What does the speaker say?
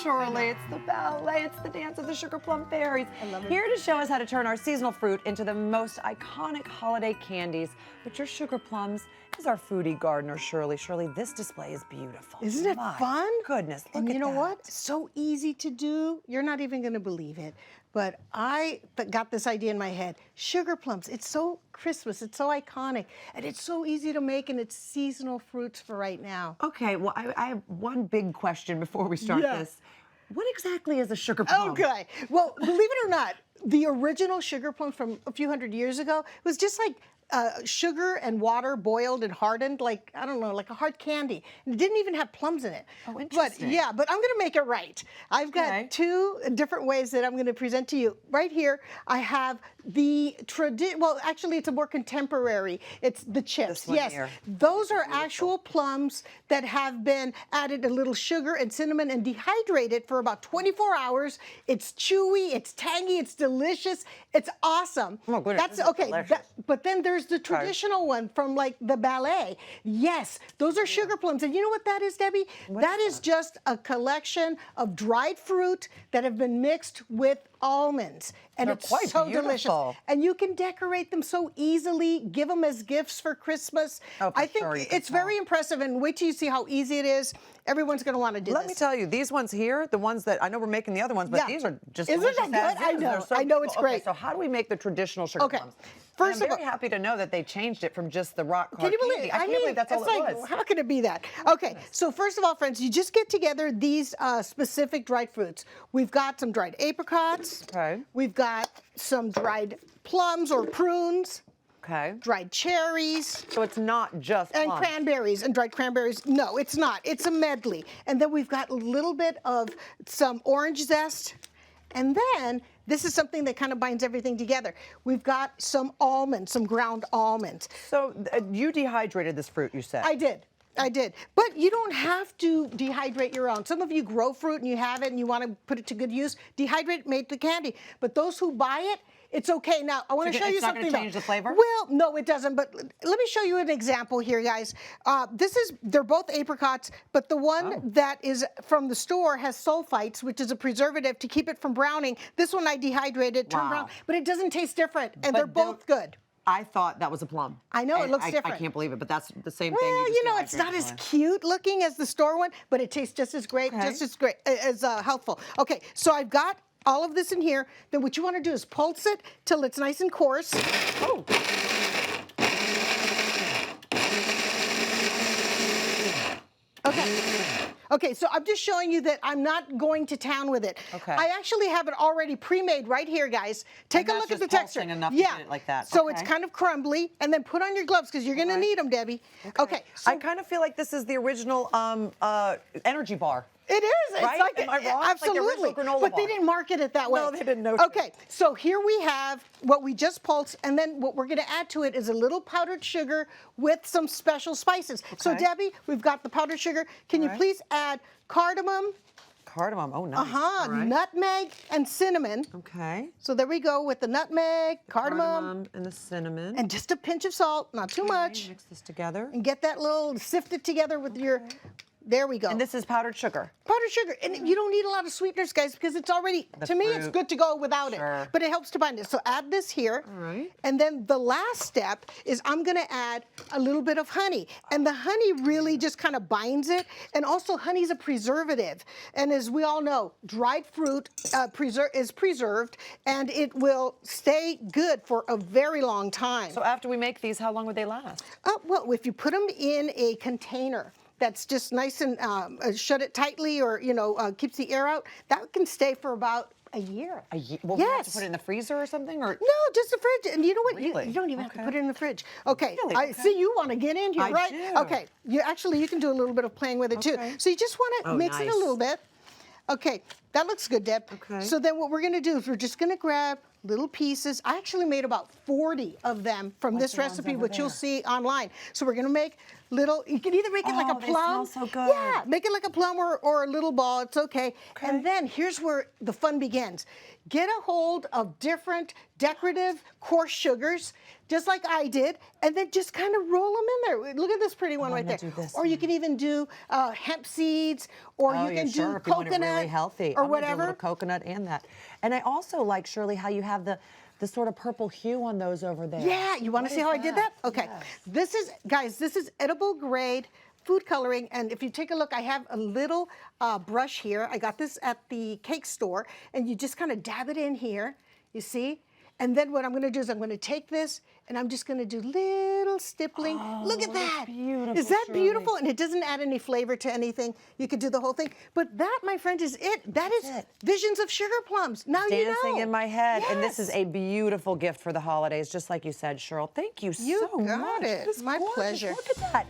Shirley. It's the ballet. It's the dance of the sugar plum fairies. I love it. Here to show us how to turn our seasonal fruit into the most iconic holiday candies, which are sugar plums, is our foodie gardener, Shirley. Shirley, this display is beautiful. Isn't it My fun? Goodness, look And at you know that. what? So easy to do. You're not even going to believe it. But I got this idea in my head. Sugar plums, it's so Christmas, it's so iconic, and it's so easy to make, and it's seasonal fruits for right now. Okay, well, I have one big question before we start Yeah. this. What exactly is a sugar plum? Okay. Well, believe it or not, the original sugar plum from a few hundred years ago was just like sugar and water boiled and hardened, like, I don't know, like a hard candy. And it didn't even have plums in it. Oh, interesting. But yeah, but I'm going to make it right. I've got two different ways that I'm going to present to you. Right here, I have the well, actually, it's a more contemporary. It's the chips. This one Yes, here. those are actual plums that have been added a little sugar and cinnamon and dehydrated for about 24 hours. It's chewy, it's tangy, it's delicious, it's awesome. Oh, goodness, That's this is okay. delicious. But then there's the traditional one from like the ballet. Yes, those are sugar plums. And you know what that is, Debbie? That is just a collection of dried fruit that have been mixed with almonds. And They're it's quite so delicious. beautiful. And you can decorate them so easily, give them as gifts for Christmas. Oh, for I think sure, you can it's very impressive, and wait till you see how easy it is. Everyone's going to want to do Let this. me tell you, these ones here, the ones that, I know we're making the other ones, but Yeah. these are just Isn't delicious that as good? I is. know. They're so I know, it's beautiful. great. Okay, so how do we make the traditional sugar Okay. plums? First I'm of very all- happy to know that they changed it from just the rock hard Can you believe candy. it? I can't believe that's all it's it like, was. how can it be that? Okay, so first of all, friends, you just get together these specific dried fruits. We've got some dried apricots. Okay. We've got some dried plums or prunes, Okay. dried cherries, So it's not just and plums. cranberries and dried cranberries. No, it's not. It's a medley. And then we've got a little bit of some orange zest. And then this is something that kind of binds everything together. We've got some almonds, some ground almonds. So you dehydrated this fruit, you said. I did. But you don't have to dehydrate your own. Some of you grow fruit and you have it and you want to put it to good use. Dehydrate, make the candy. But those who buy it, it's okay. Now, I want to show you it's not something. gonna change the flavor? Well, no, it doesn't. But let me show you an example here, guys. They're both apricots, but the one that is from the store has sulfites, which is a preservative to keep it from browning. This one I dehydrated, turned brown, but it doesn't taste different, and they're both good. I thought that was a plum. I know, it And looks I different. can't believe it, but that's the same thing. Well, just you know, it's not dehydrated as for. cute looking as the store one, but it tastes just as great, as healthful. Okay, so I've got all of this in here. Then what you want to do is pulse it till it's nice and coarse. Oh. Okay, so I'm just showing you that I'm not going to town with it. Okay. I actually have it already pre-made right here, guys. Take a that's look at just the texture. pulsing enough to get it like that. So it's Okay. kind of crumbly, and then put on your gloves because you're going to need them, Debbie. Okay. So I kind of feel like this is the original energy bar. it is. It's Right? like Am I wrong? It's like the absolutely. original granola But they bar. didn't market it that way. No, they didn't know. Okay, so here we have what we just pulsed, and then what we're going to add to it is a little powdered sugar with some special spices. So Okay. Debbie, we've got the powdered sugar. Can you right. please add cardamom, Cardamom. Oh, nice. All right. nutmeg, and cinnamon? Okay. So there we go with the nutmeg, cardamom, And the cinnamon. and just a pinch of salt, not too much. Mix this together. And get that little sifted together with your. There we go. And this is powdered sugar. Powdered sugar, and you don't need a lot of sweeteners, guys, because it's already, to me, it's fruit. good to go without Sure. it. But it helps to bind it. So add this here. All right. And then the last step is I'm going to add a little bit of honey. And the honey really just kind of binds it. And also, honey's a preservative. And as we all know, dried fruit is preserved, and it will stay good for a very long time. So after we make these, how long would they last? Well, if you put them in a container that's just nice and shut it tightly, or keeps the air out, that can stay for about a year. A year? Well, we have to Yes. put it in the freezer or something? Or No, just the fridge. And you know what? Really? You don't even have to Okay. put it in the fridge. Okay. Really? I Okay. see you want to get in here, I right? do. Okay. You can do a little bit of playing with it too. Okay. So you just want to Oh, mix it a nice. little bit. Okay. That looks good, Deb. Okay. So then what we're going to do is we're just going to grab little pieces. I actually made about 40 of them from Like this the ones recipe, over which you'll there. see online. So we're gonna make little, you can either make it like a Oh, they smell plum. so good. Yeah, make it like a plum or a little ball, it's okay. And then here's where the fun begins. Get a hold of different decorative coarse sugars, just like I did, and then just kind of roll them in there. Look at this pretty one right I'm gonna there. do this Or you can even do hemp seeds, or Oh, you yeah, can sure, do if you want it coconut really healthy. or I'm gonna do a whatever. little coconut and that. And I also like, Shirley, how you have the sort of purple hue on those over there. Yeah, you want What to see is how I did that? Okay. Yes. This is, guys, this is edible grade food coloring. And if you take a look, I have a little brush here. I got this at the cake store. And you just kind of dab it in here, you see? And then what I'm going to do is I'm going to take this and I'm just going to do little stippling. Look at Oh, that. that's beautiful, Is that Shirley. beautiful? And it doesn't add any flavor to anything. You could do the whole thing. But that, my friend, is it. That is it. Visions of Sugar Plums. Now you know. Dancing in my head. And this is Yes. a beautiful gift for the holidays, just like you said, Cheryl. Thank you You so got much. it. This is My gorgeous. pleasure. Look at that.